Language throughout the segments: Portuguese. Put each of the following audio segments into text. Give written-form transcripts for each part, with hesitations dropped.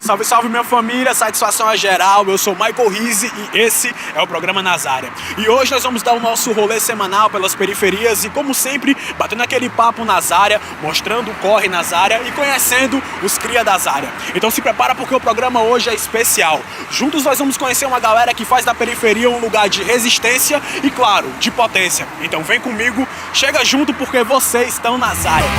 Salve, salve minha família, satisfação é geral, eu sou Michael Rizzi e esse é o programa Nazária. E hoje nós vamos dar o nosso rolê semanal pelas periferias e como sempre, batendo aquele papo Nazária, mostrando o corre Nazária e conhecendo os cria da Zária. Então se prepara porque o programa hoje é especial. Juntos nós vamos conhecer uma galera que faz da periferia um lugar de resistência e claro, de potência. Então vem comigo, chega junto porque vocês estão na Zária.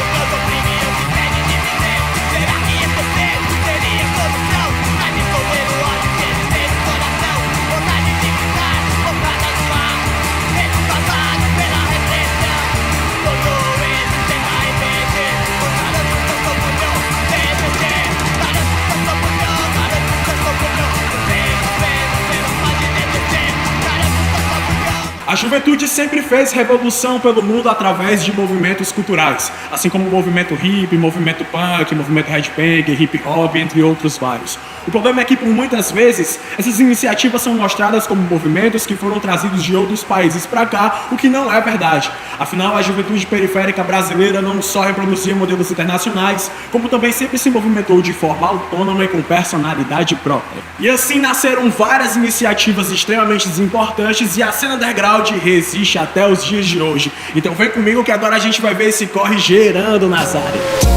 A juventude sempre fez revolução pelo mundo através de movimentos culturais, assim como o movimento hip, movimento punk, movimento headbang, hip hop, entre outros vários. O problema é que, por muitas vezes, essas iniciativas são mostradas como movimentos que foram trazidos de outros países para cá, o que não é verdade. Afinal, a juventude periférica brasileira não só reproduzia modelos internacionais, como também sempre se movimentou de forma autônoma e com personalidade própria. E assim nasceram várias iniciativas extremamente importantes e a cena underground resiste até os dias de hoje. Então vem comigo que agora a gente vai ver esse corre gerando nas áreas.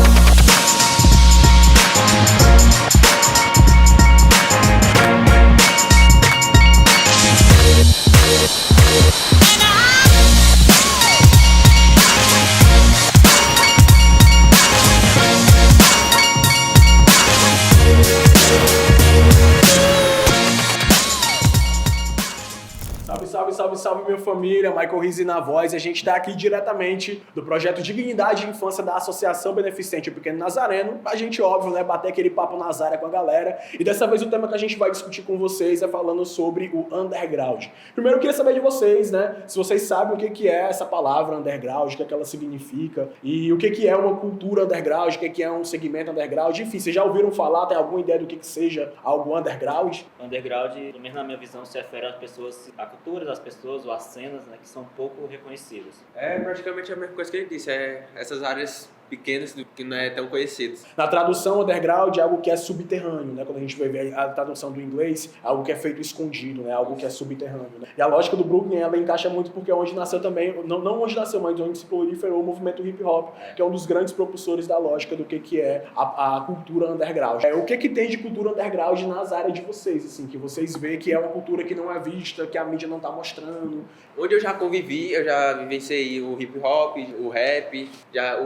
Salve minha família, Michael Rizzi na voz, e a gente está aqui diretamente do projeto Dignidade e Infância da Associação Beneficente Pequeno Nazareno, pra gente, óbvio, né, bater aquele papo Nazária com a galera, e dessa vez o tema que a gente vai discutir com vocês é falando sobre o underground. Primeiro eu queria saber de vocês, né, se vocês sabem o que é essa palavra underground, o que ela significa, e o que é uma cultura underground, o que é um segmento underground, enfim, vocês já ouviram falar, tem alguma ideia do que seja algo underground? Underground, pelo menos na minha visão, se refere às pessoas, à cultura das pessoas, ou às cenas, né, que são pouco reconhecidas. É praticamente a mesma coisa que ele disse, essas áreas pequenas que não é tão conhecidas. Na tradução, underground é algo que é subterrâneo, né? Quando a gente vai ver a tradução do inglês, é algo que é feito escondido, né? Algo que é subterrâneo, né? E a lógica do Brooklyn, ela encaixa muito porque é onde nasceu também, não onde nasceu, mas onde se proliferou o movimento hip hop, que é um dos grandes propulsores da lógica do que é a cultura underground. O que tem de cultura underground nas áreas de vocês, assim, que vocês veem que é uma cultura que não é vista, que a mídia não tá mostrando? Onde eu já convivi, eu já vivenciei o hip hop, o rap,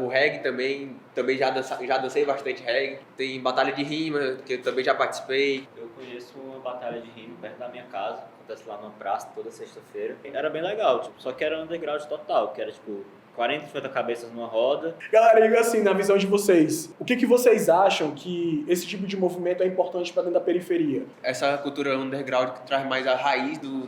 o reggae também já dancei bastante reggae. Tem batalha de rima, que eu também já participei. Eu conheço uma batalha de rima perto da minha casa, acontece lá numa praça toda sexta-feira. Era bem legal, tipo, só que era underground total, que era tipo 40, 50 cabeças numa roda. Galera, e assim, na visão de vocês, o que vocês acham que esse tipo de movimento é importante para dentro da periferia? Essa cultura underground que traz mais a raiz do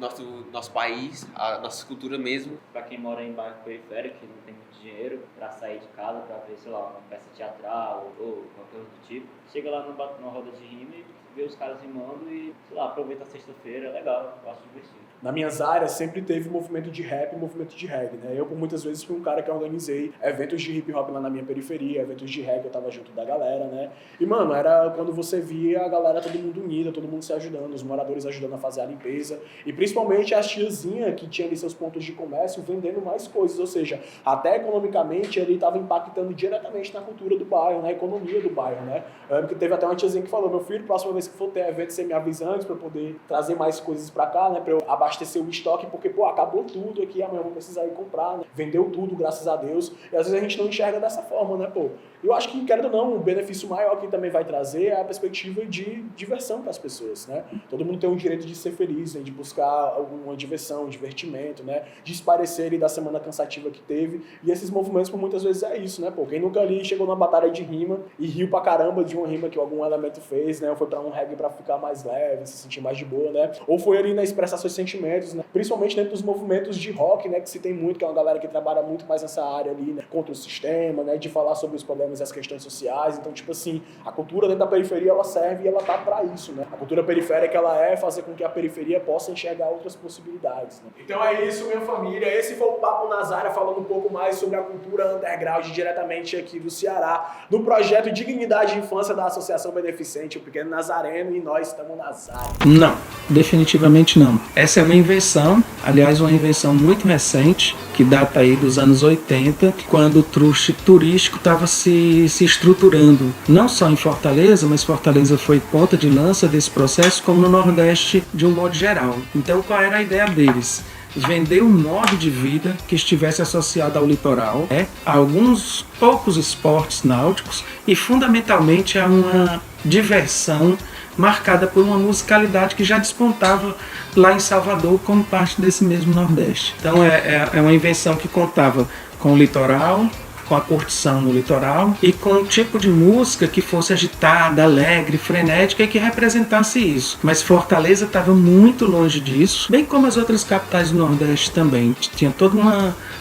nosso país, a nossa cultura mesmo. Para quem mora em bairro periférico, que não tem muito dinheiro para sair de casa, para ver, sei lá, uma peça teatral ou qualquer coisa do tipo, chega lá numa roda de rima e vê os caras rimando e, sei lá, aproveita a sexta-feira, é legal, eu acho divertido. Na minhas áreas sempre teve movimento de rap e movimento de reggae, né? Eu, por muitas vezes, fui um cara que organizei eventos de hip hop lá na minha periferia, eventos de reggae, eu tava junto da galera, né? E, mano, era quando você via a galera, todo mundo unida, todo mundo se ajudando, os moradores ajudando a fazer a limpeza, e principalmente as tiazinhas que tinham ali seus pontos de comércio vendendo mais coisas, ou seja, até economicamente ele tava impactando diretamente na cultura do bairro, na economia do bairro, né? Eu lembro que teve até uma tiazinha que falou, meu filho, próxima vez que for ter evento, você me avisa antes pra eu poder trazer mais coisas pra cá, né? Pra eu abastecer o estoque, porque, acabou tudo aqui, amanhã eu vou precisar ir comprar, né? Vendeu tudo, graças a Deus, e às vezes a gente não enxerga dessa forma, né, pô? Eu acho que, querendo ou não, o benefício maior que também vai trazer é a perspectiva de diversão para as pessoas, né? Todo mundo tem o direito de ser feliz, né? De buscar alguma diversão, um divertimento, né? De esparecer ali da semana cansativa que teve, e esses movimentos, por muitas vezes, é isso, né, pô? Quem nunca ali chegou numa batalha de rima e riu pra caramba de uma rima que algum elemento fez, né? Ou foi pra um reggae pra ficar mais leve, se sentir mais de boa, né? Ou foi ali, né, expressar seus sentimentos, né? Principalmente dentro dos movimentos de rock, né? Que se tem muito, que é uma galera que trabalha muito mais nessa área ali, né? Contra o sistema, né? De falar sobre os problemas menos as questões sociais. Então, tipo assim, a cultura dentro da periferia, ela serve e ela tá pra isso, né? A cultura periférica, ela é fazer com que a periferia possa enxergar outras possibilidades, né? Então é isso, minha família. Esse foi o Papo Nazária, falando um pouco mais sobre a cultura underground diretamente aqui do Ceará, do projeto Dignidade de Infância da Associação Beneficente, o Pequeno Nazareno, e nós estamos nas áreas. Não, definitivamente não. Essa é uma invenção, aliás, uma invenção muito recente, que data aí dos anos 80, quando o truste turístico estava se estruturando, não só em Fortaleza, mas Fortaleza foi ponta de lança desse processo, como no Nordeste de um modo geral. Então, qual era a ideia deles? Vender um modo de vida que estivesse associado ao litoral, a alguns poucos esportes náuticos e fundamentalmente a uma diversão marcada por uma musicalidade que já despontava lá em Salvador como parte desse mesmo Nordeste. Então é uma invenção que contava com o litoral, com a curtição no litoral e com um tipo de música que fosse agitada, alegre, frenética e que representasse isso. Mas Fortaleza estava muito longe disso, bem como as outras capitais do Nordeste também. Tinha toda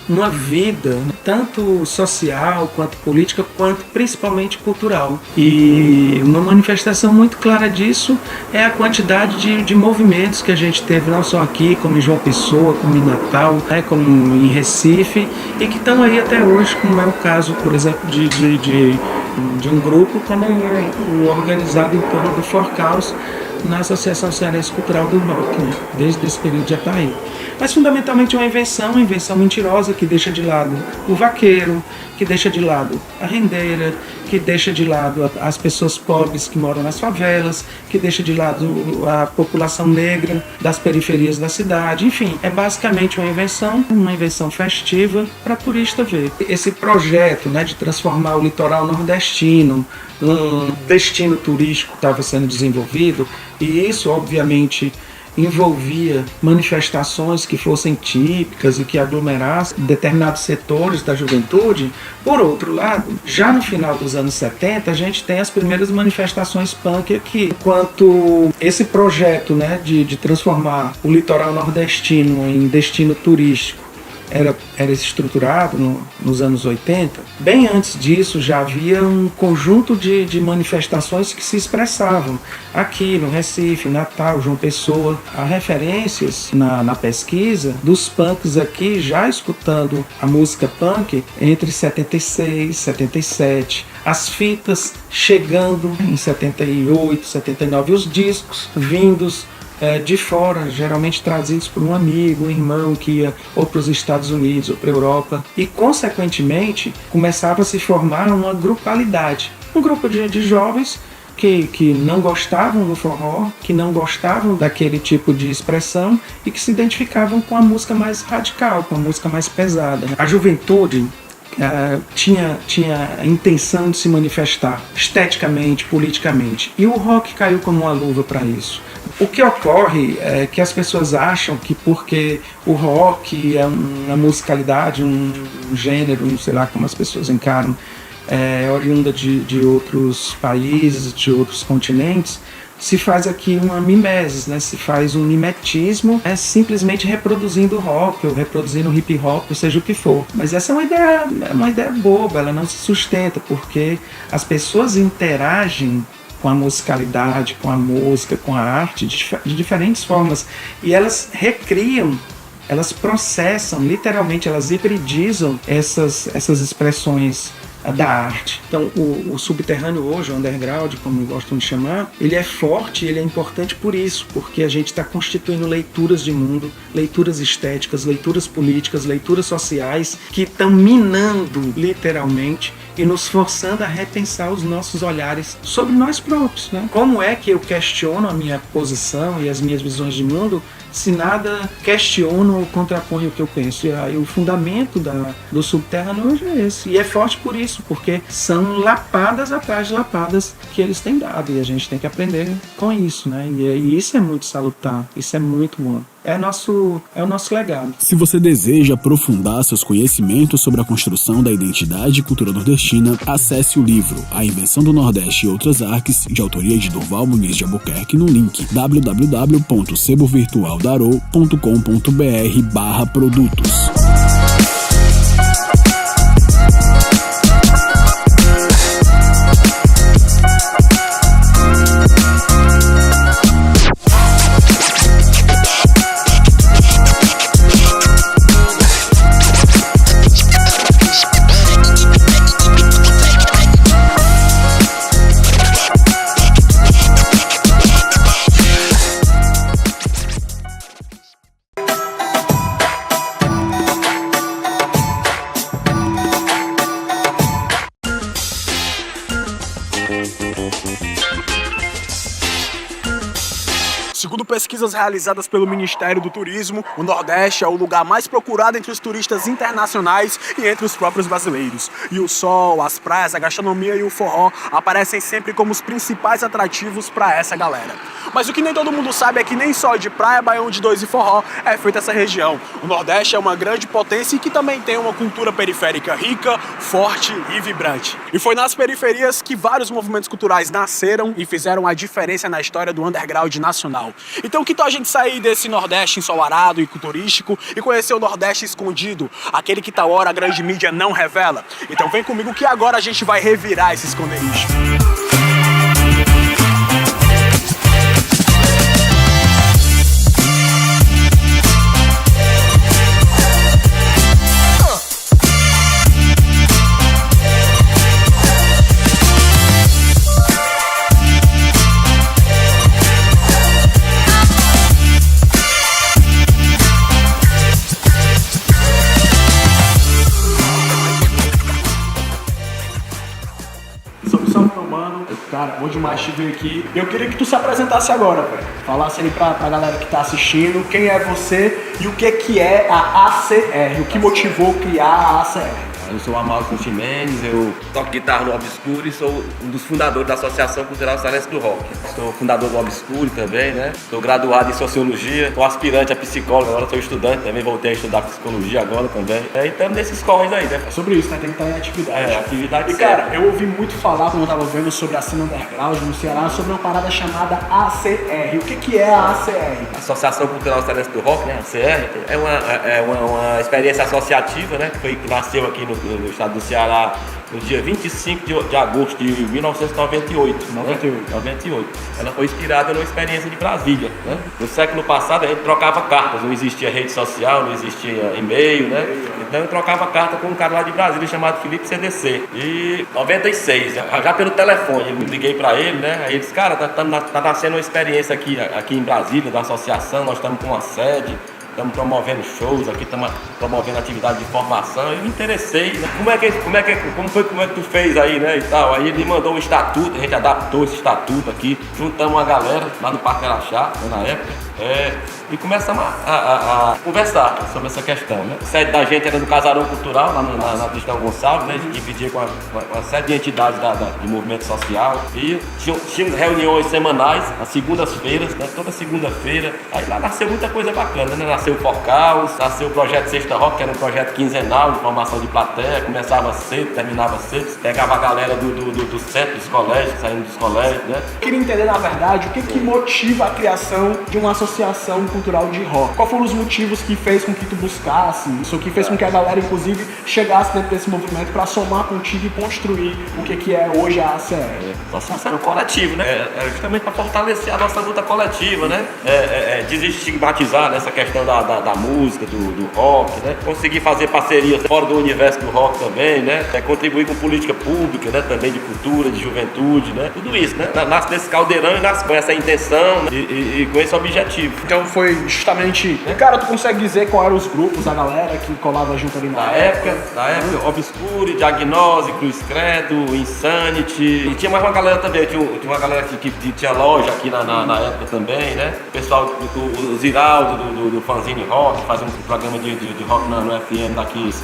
uma vida, tanto social, quanto política, quanto principalmente cultural. E uma manifestação muito clara disso é a quantidade de movimentos que a gente teve, não só aqui, como em João Pessoa, como em Natal, como em Recife, e que estão aí até hoje, como é o caso, por exemplo, de um grupo como o organizado em torno do Forcaus na Associação Cearense Cultural do Rock, né? Desde esse período já está aí. Mas fundamentalmente é uma invenção mentirosa que deixa de lado o vaqueiro, que deixa de lado a rendeira, que deixa de lado as pessoas pobres que moram nas favelas, que deixa de lado a população negra das periferias da cidade. Enfim, é basicamente uma invenção festiva para turista ver. Esse projeto, né, de transformar o litoral nordestino um destino turístico estava sendo desenvolvido, e isso obviamente envolvia manifestações que fossem típicas e que aglomerassem determinados setores da juventude. Por outro lado, já no final dos anos 70, a gente tem as primeiras manifestações punk aqui. Enquanto esse projeto, né, de transformar o litoral nordestino em destino turístico era estruturado nos anos 80, bem antes disso já havia um conjunto de manifestações que se expressavam aqui no Recife, Natal, João Pessoa. Há referências na pesquisa dos punks aqui já escutando a música punk entre 76 e 77, as fitas chegando em 78, 79, e os discos vindos de fora, geralmente trazidos por um amigo, um irmão que ia ou para os Estados Unidos ou para a Europa, e consequentemente começava a se formar uma grupalidade, um grupo de jovens que não gostavam do forró, que não gostavam daquele tipo de expressão e que se identificavam com a música mais radical, com a música mais pesada. A juventude tinha a intenção de se manifestar esteticamente, politicamente, e o rock caiu como uma luva para isso. O que ocorre é que as pessoas acham que porque o rock é uma musicalidade, um gênero, não sei lá como as pessoas encaram, oriunda de outros países, de outros continentes, se faz aqui uma mimesis, né? Se faz um mimetismo, simplesmente reproduzindo rock ou reproduzindo hip hop, ou seja o que for. Mas essa é uma ideia boba, ela não se sustenta, porque as pessoas interagem com a musicalidade, com a música, com a arte de diferentes formas, e elas recriam, elas processam, literalmente elas hibridizam essas expressões da arte. Então o subterrâneo hoje, o underground, como gostam de chamar, ele é forte, ele é importante por isso, porque a gente está constituindo leituras de mundo, leituras estéticas, leituras políticas, leituras sociais, que estão minando literalmente e nos forçando a repensar os nossos olhares sobre nós próprios, né? Como é que eu questiono a minha posição e as minhas visões de mundo se nada questiona ou contrapõe o que eu penso? E aí o fundamento do subterrâneo hoje é esse. E é forte por isso, porque são lapadas atrás de lapadas que eles têm dado, e a gente tem que aprender com isso, né? E isso é muito salutar, isso é muito bom. É o nosso legado. Se você deseja aprofundar seus conhecimentos sobre a construção da identidade e cultura nordestina, acesse o livro A Invenção do Nordeste e Outras Artes, de autoria de Durval Muniz de Albuquerque, no link www.sebovirtualdarô.com.br/produtos. Segundo pesquisas realizadas pelo Ministério do Turismo, o Nordeste é o lugar mais procurado entre os turistas internacionais e entre os próprios brasileiros. E o sol, as praias, a gastronomia e o forró aparecem sempre como os principais atrativos para essa galera. Mas o que nem todo mundo sabe é que nem só de praia, baião de dois e forró é feita essa região. O Nordeste é uma grande potência e que também tem uma cultura periférica rica, forte e vibrante. E foi nas periferias que vários movimentos culturais nasceram e fizeram a diferença na história do underground nacional. Então que tal a gente sair desse Nordeste ensolarado e turístico e conhecer o Nordeste escondido, aquele que tal hora a grande mídia não revela? Então vem comigo que agora a gente vai revirar esse esconderijo. Cara, bom demais te ver aqui. Eu queria que tu se apresentasse agora, velho. Falasse aí pra galera que tá assistindo quem é você e o que é a ACR, o que motivou criar a ACR. Eu sou Amalson Ximenes, eu toco guitarra no Obscure e sou um dos fundadores da Associação Cultural Cearense do Rock. Sou fundador do Obscure também, né? Sou graduado em Sociologia, sou aspirante a psicólogo, agora sou estudante, também voltei a estudar Psicologia agora também. E estamos nesses corres aí, né? É sobre isso, né? Tem que estar em atividade. Atividade. E cara, eu ouvi muito falar quando eu tava vendo sobre a cena underground no Ceará, sobre uma parada chamada ACR. O que é a ACR? Associação Cultural Cearense do Rock, né? ACR, é uma experiência associativa, né? Que nasceu aqui no estado do Ceará no dia 25 de agosto de 1998. 98. Ela foi inspirada numa experiência de Brasília, né? No século passado a gente trocava cartas, não existia rede social, não existia e-mail, né? Então eu trocava carta com um cara lá de Brasília chamado Felipe CDC. E 96, já pelo telefone, eu liguei pra ele, né? Aí ele disse, cara, tá nascendo uma experiência aqui em Brasília, da associação, nós estamos com uma sede. Estamos promovendo shows aqui, estamos promovendo atividade de formação. Eu me interessei, né? Como foi que tu fez aí, né, e tal. Aí ele me mandou um estatuto, a gente adaptou esse estatuto aqui, juntamos uma galera lá no Parque Araxá, né, na época, e começamos a conversar sobre essa questão, né? A sede da gente era do Casarão Cultural, lá na Cristão Gonçalves, né? A gente dividia com uma série de entidades de movimento social. E tínhamos reuniões semanais, às segundas-feiras, né? Toda segunda-feira. Aí lá nasceu muita coisa bacana, né? Nasceu o Focaus, nasceu o projeto Sexta Rock, que era um projeto quinzenal de formação de plateia, começava cedo, terminava cedo, pegava a galera do centro dos colégios, saindo dos colégios, né? Eu queria entender, na verdade, o que motiva a criação de uma associação cultural de rock. Qual foram os motivos que fez com que tu buscasse isso, que fez com que a galera, inclusive, chegasse dentro desse movimento para somar contigo e construir o que é hoje a ACR? Associação é um coletivo, né? É justamente para fortalecer a nossa luta coletiva, né? Desestigmatizar essa questão da música, do rock, né? Conseguir fazer parcerias fora do universo do rock também, né? Contribuir com política pública, né? Também de cultura, de juventude, né? Tudo isso, né? Nasce desse caldeirão e nasce com essa intenção, né? e com esse objetivo. Então foi justamente... E cara, tu consegue dizer qual eram os grupos, a galera que colava junto ali na época? Na época, Obscure, Diagnose, Cruz Credo, Insanity. E tinha mais uma galera também, tinha uma galera que tinha loja aqui na época também, né? O pessoal, o Ziraldo do Fanzine Rock, fazia um programa de rock no FM daqui,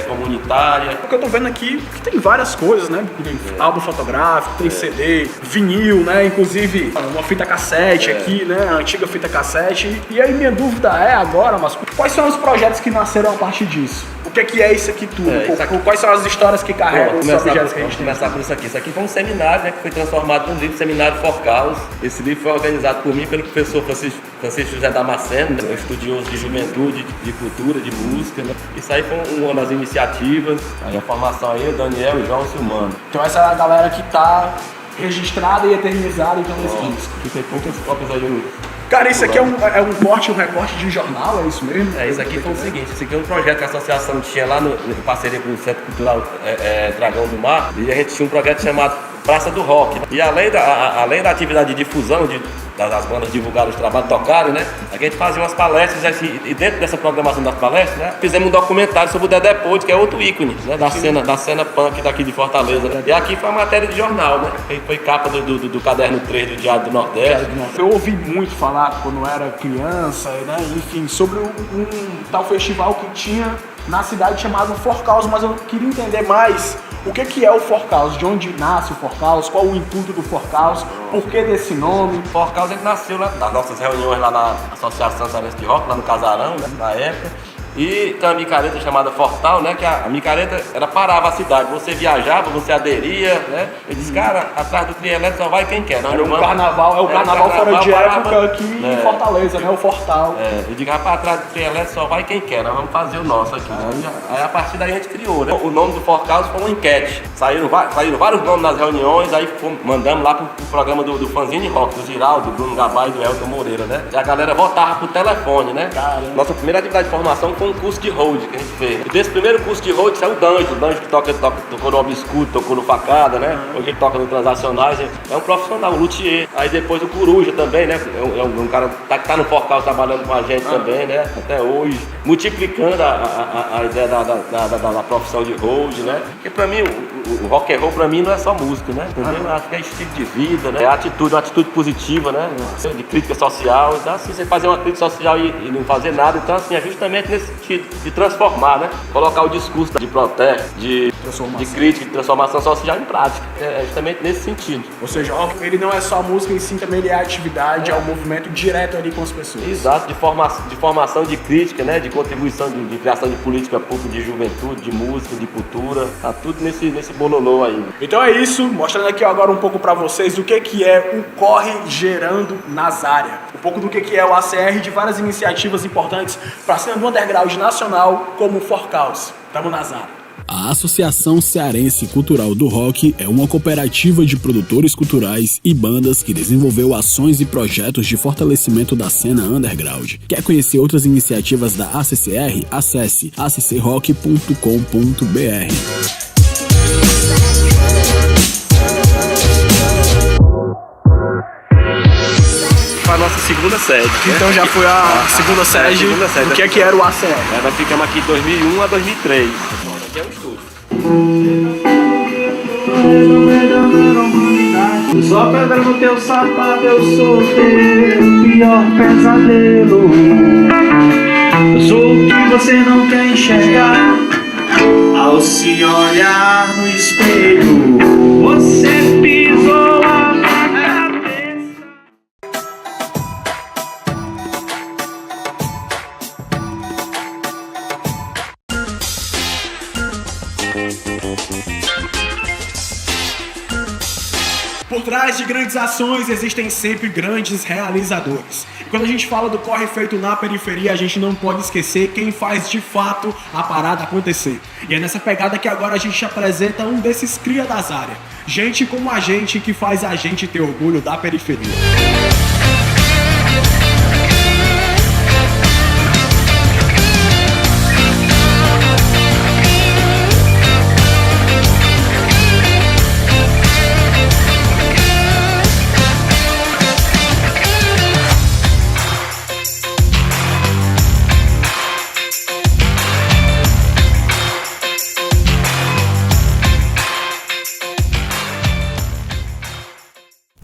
comunitária. O que eu tô vendo aqui que tem várias coisas, né? Tem álbum fotográfico, tem CD, vinil, né? Inclusive uma fita cassete aqui, né? A antiga fita cassete. E aí minha dúvida é agora, mas quais são os projetos que nasceram a partir disso? O que é isso aqui tudo? Quais são as histórias que carregam os projetos que a gente tem? Vamos começar por isso aqui. Isso aqui foi um seminário, né, que foi transformado num livro, Seminário Focaus. Esse livro foi organizado por mim pelo professor Francisco José Damasceno, né, estudioso de juventude, de cultura, de música. Né? Isso aí foi uma das iniciativas. Aí a formação aí, o Daniel, o João e o Silmano. Então essa é a galera que está registrada e eternizada então nesse disco. Tem poucas cópias aí. Cara, isso aqui é um recorte de jornal, é isso mesmo? Isso aqui foi o seguinte, isso aqui é um projeto que a associação tinha lá em parceria com o Centro Cultural Dragão do Mar, e a gente tinha um projeto chamado Praça do Rock. E além da atividade de difusão, das bandas divulgarem os trabalhos, tocarem, né? A gente fazia umas palestras assim, e dentro dessa programação das palestras, né? Fizemos um documentário sobre o Dedé Podre, que é outro ícone, né? Da cena punk daqui de Fortaleza. Né? E aqui foi uma matéria de jornal, né? Foi capa do caderno 3 do Diário do Nordeste. Eu ouvi muito falar quando era criança, né? Enfim, sobre um tal festival que tinha na cidade chamado Forcaus, mas eu queria entender mais o que é o Forcaus, de onde nasce o Forcaus, qual o intuito do Forcaus, por que desse nome. Forcaus ele nasceu nas nossas reuniões lá na Associação Cearense de Rock, lá no Casarão, né, na época. E tem uma micareta chamada Fortal, né? Que a micareta, ela parava a cidade. Você viajava, você aderia, né? Eu disse, cara, atrás do trio elétrico só vai quem quer. Não, é o carnaval fora de época aqui em Fortaleza, né? O Fortal. Eu digo, rapaz, atrás do trio elétrico só vai quem quer. Nós vamos fazer o nosso aqui. Aí a partir daí a gente criou, né? O nome do Forcaus foi uma enquete. Saíram vários nomes nas reuniões, aí mandamos lá pro programa do Fanzine Rock, do Giraldo, do Bruno Gabay e do Elton Moreira, né? E a galera votava pro telefone, né? Caramba. Nossa primeira atividade de formação foi um curso de hold que a gente fez. E desse primeiro curso de hold saiu o Danjo que tocou no Obscuro, tocou no Facada, né? Hoje ele toca no Transacionais, é um profissional, um luthier. Aí depois o Coruja também, né? É um cara que tá no Forcal trabalhando com a gente também, né? Até hoje, multiplicando a ideia da profissão de hold, né? Porque pra mim, o rock and roll pra mim não é só música, né? Entendeu? Acho que é estilo de vida, né? É uma atitude positiva, né? De crítica social. Então assim, você fazer uma crítica social e não fazer nada, então assim, é justamente nesse sentido de transformar, né? Colocar o discurso de protesto, de crítica, de transformação social em prática. É justamente nesse sentido. Ou seja, ele não é só música, em si também ele é atividade, é um movimento direto ali com as pessoas. Exato, de formação de crítica, né? De contribuição de criação de política pública, de juventude, de música, de cultura. Tá tudo nesse bololô aí. Então é isso, mostrando aqui agora um pouco pra vocês o que é o Corre Gerando Nazária. Um pouco do que é o ACR, de várias iniciativas importantes pra cena do underground nacional, como o Forcaus. Tamo Nazária. A Associação Cearense Cultural do Rock é uma cooperativa de produtores culturais e bandas que desenvolveu ações e projetos de fortalecimento da cena underground. Quer conhecer outras iniciativas da ACCR? Acesse accrock.com.br. A nossa segunda sede. Então já foi a segunda sede do que era o ACR. Nós ficamos aqui de 2001 a 2003. Aqui é um estúdio. Só pedra no teu sapato, eu sou teu pior pesadelo. Eu sou o que você não quer enxergar ao se olhar no espelho. Você pisou a cabeça. Por trás de grandes ações existem sempre grandes realizadores. E quando a gente fala do corre feito na periferia, a gente não pode esquecer quem faz de fato a parada acontecer. E é nessa pegada que agora a gente apresenta um desses cria das áreas. Gente como a gente que faz a gente ter orgulho da periferia.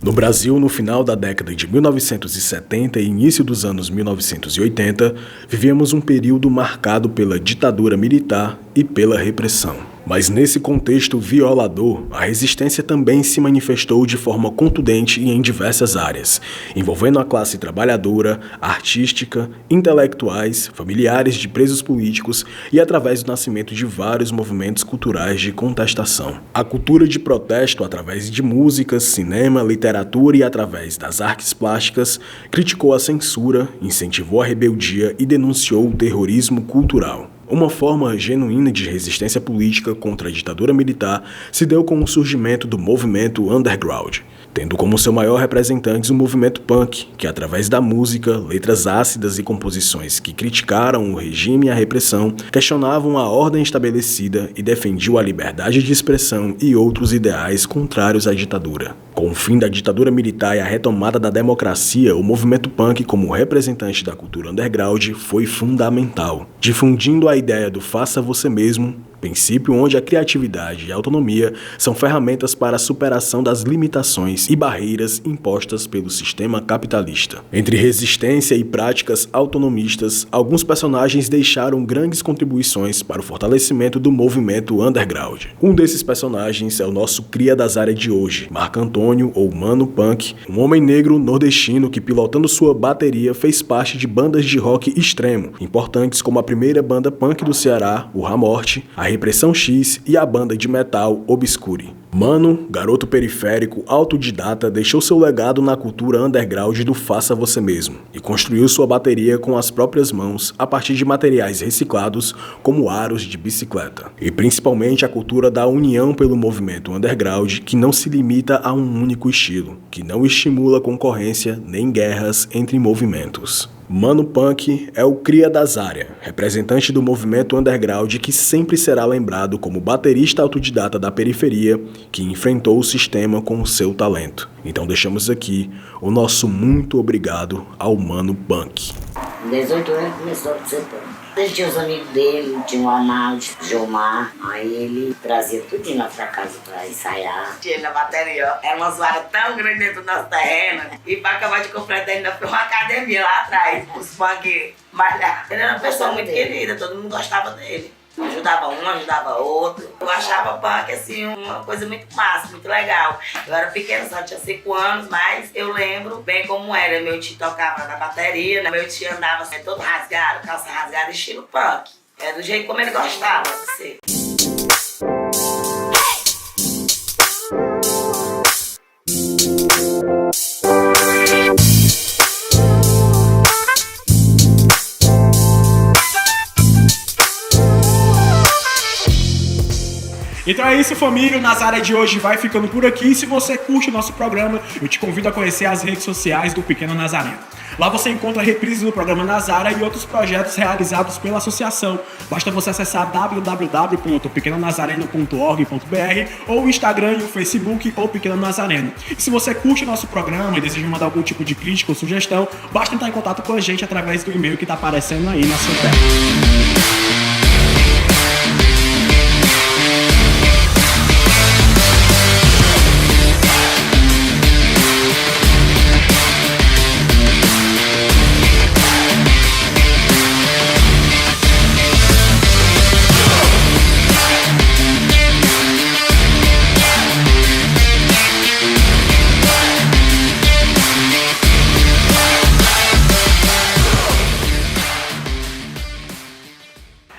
No Brasil, no final da década de 1970 e início dos anos 1980, vivíamos um período marcado pela ditadura militar e pela repressão. Mas nesse contexto violador, a resistência também se manifestou de forma contundente e em diversas áreas, envolvendo a classe trabalhadora, artística, intelectuais, familiares de presos políticos e através do nascimento de vários movimentos culturais de contestação. A cultura de protesto, através de músicas, cinema, literatura e através das artes plásticas, criticou a censura, incentivou a rebeldia e denunciou o terrorismo cultural. Uma forma genuína de resistência política contra a ditadura militar se deu com o surgimento do movimento underground. tendo como seu maior representante o movimento punk, que através da música, letras ácidas e composições que criticaram o regime e a repressão, questionavam a ordem estabelecida e defendiam a liberdade de expressão e outros ideais contrários à ditadura. Com o fim da ditadura militar e a retomada da democracia, o movimento punk, como representante da cultura underground, foi fundamental, difundindo a ideia do faça você mesmo, princípio onde a criatividade e a autonomia são ferramentas para a superação das limitações e barreiras impostas pelo sistema capitalista. Entre resistência e práticas autonomistas, alguns personagens deixaram grandes contribuições para o fortalecimento do movimento underground. Um desses personagens é o nosso cria das áreas de hoje, Marco Antônio, ou Mano Punk, um homem negro nordestino que, pilotando sua bateria, fez parte de bandas de rock extremo, importantes como a primeira banda punk do Ceará, o Ramorte, a Repressão X e a banda de metal Obscure. Mano, garoto periférico, autodidata, deixou seu legado na cultura underground do faça você mesmo e construiu sua bateria com as próprias mãos a partir de materiais reciclados como aros de bicicleta. E principalmente a cultura da união pelo movimento underground, que não se limita a um único estilo, que não estimula concorrência nem guerras entre movimentos. Mano Punk é o cria das áreas, representante do movimento underground que sempre será lembrado como baterista autodidata da periferia que enfrentou o sistema com o seu talento. Então deixamos aqui o nosso muito obrigado ao Mano Punk. Com 18 anos começou a ser punk. Ele tinha os amigos dele, tinha o Arnaldo, o Gilmar, aí ele trazia tudo lá pra casa pra ensaiar. Tinha na bateria, ó, era uma zoada tão grande dentro do nosso terreno, e pra acabar de completar ainda foi uma academia lá atrás, os punk malhar. Ele era uma pessoa muito querida, todo mundo gostava dele. Ajudava um, ajudava outro. Eu achava punk assim uma coisa muito massa, muito legal. Eu era pequena, só tinha 5 anos, mas eu lembro bem como era. Meu tio tocava na bateria, né? Meu tio andava assim, todo rasgado, calça rasgada, estilo punk. É do jeito como ele gostava de ser. Então é isso, família. O Nazaré de hoje vai ficando por aqui. Se você curte o nosso programa, eu te convido a conhecer as redes sociais do Pequeno Nazareno. Lá você encontra reprises do programa Nazaré e outros projetos realizados pela associação. Basta você acessar www.pequenonazareno.org.br ou o Instagram e o Facebook ou Pequeno Nazareno. E se você curte o nosso programa e deseja mandar algum tipo de crítica ou sugestão, basta entrar em contato com a gente através do e-mail que está aparecendo aí na sua tela.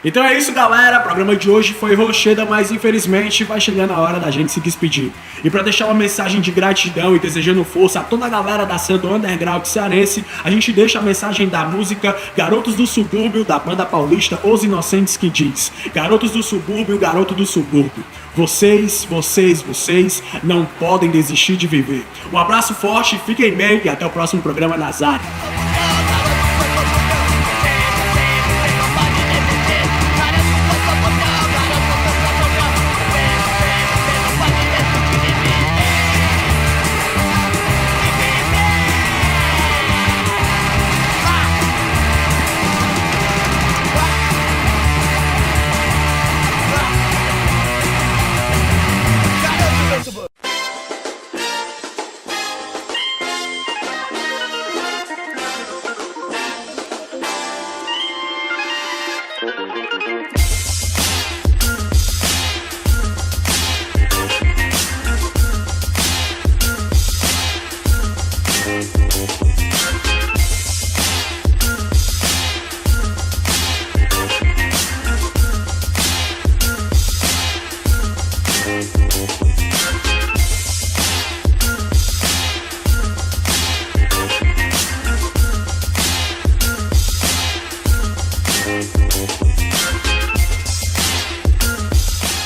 Então é isso, galera. O programa de hoje foi Rocheda, mas infelizmente vai chegando a hora da gente se despedir. E para deixar uma mensagem de gratidão e desejando força a toda a galera da cena do underground cearense, a gente deixa a mensagem da música Garotos do Subúrbio, da banda paulista Os Inocentes, que diz: Garotos do Subúrbio, garoto do subúrbio, vocês não podem desistir de viver. Um abraço forte, fiquem bem e até o próximo programa Nazaré.